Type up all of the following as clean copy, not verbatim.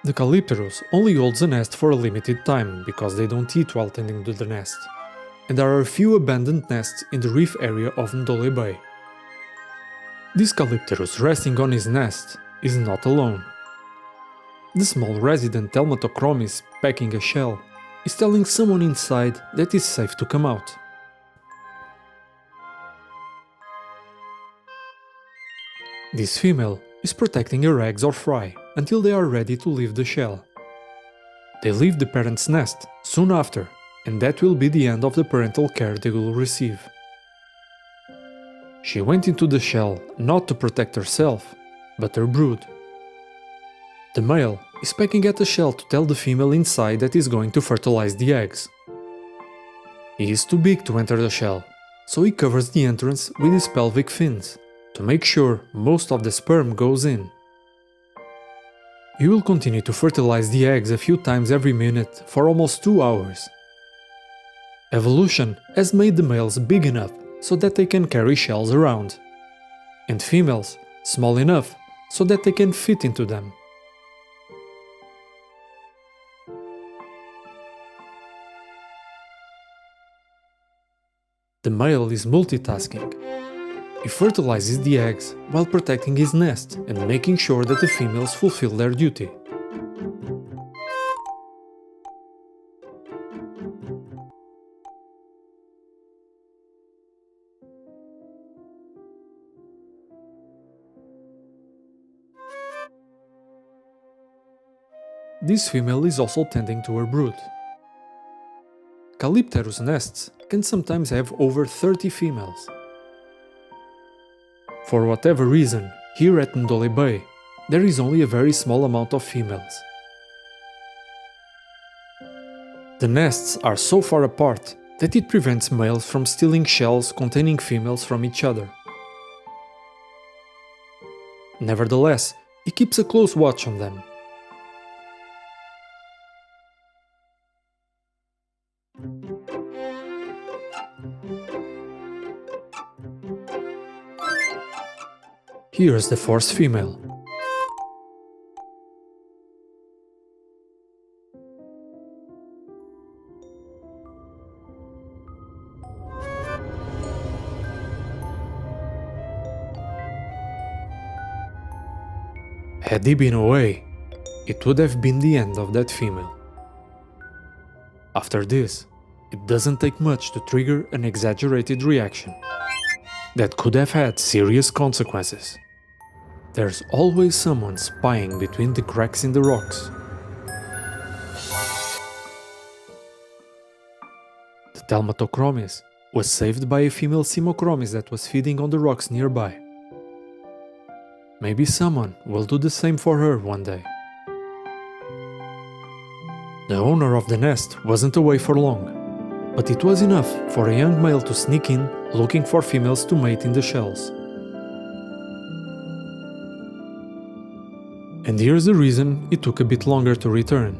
The callipterus only holds a nest for a limited time because they don't eat while tending to the nest, and there are a few abandoned nests in the reef area of Ndole Bay. This callipterus resting on his nest is not alone. The small resident Helmatochromis packing a shell is telling someone inside that it's safe to come out. This female is protecting her eggs or fry until they are ready to leave the shell. They leave the parent's nest soon after, and that will be the end of the parental care they will receive. She went into the shell not to protect herself, but her brood. The male is pecking at the shell to tell the female inside that he's going to fertilize the eggs. He is too big to enter the shell, so he covers the entrance with his pelvic fins to make sure most of the sperm goes in. He will continue to fertilize the eggs a few times every minute for almost 2 hours. Evolution has made the males big enough so that they can carry shells around, and females small enough so that they can fit into them. The male is multitasking. He fertilizes the eggs while protecting his nest and making sure that the females fulfill their duty. This female is also tending to her brood. Callipterus nests can sometimes have over 30 females. For whatever reason, here at Ndole Bay, there is only a very small amount of females. The nests are so far apart that it prevents males from stealing shells containing females from each other. Nevertheless, he keeps a close watch on them. Here's the fourth female. Had he been away, it would have been the end of that female. After this, it doesn't take much to trigger an exaggerated reaction that could have had serious consequences. There's always someone spying between the cracks in the rocks. The Helmatochromis was saved by a female Simochromis that was feeding on the rocks nearby. Maybe someone will do the same for her one day. The owner of the nest wasn't away for long, but it was enough for a young male to sneak in looking for females to mate in the shells. And here's the reason it took a bit longer to return.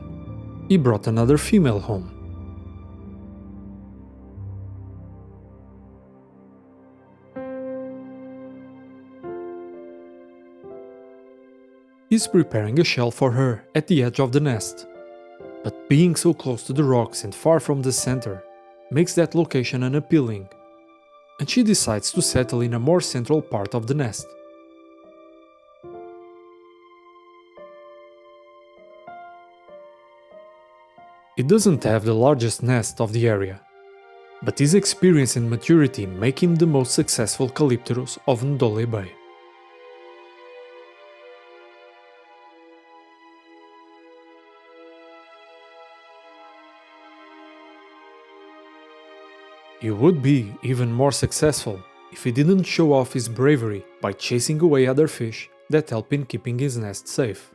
He brought another female home. He's preparing a shell for her at the edge of the nest, but being so close to the rocks and far from the center makes that location unappealing, and she decides to settle in a more central part of the nest. It doesn't have the largest nest of the area, but his experience and maturity make him the most successful callipterus of Ndole Bay. He would be even more successful if he didn't show off his bravery by chasing away other fish that help in keeping his nest safe.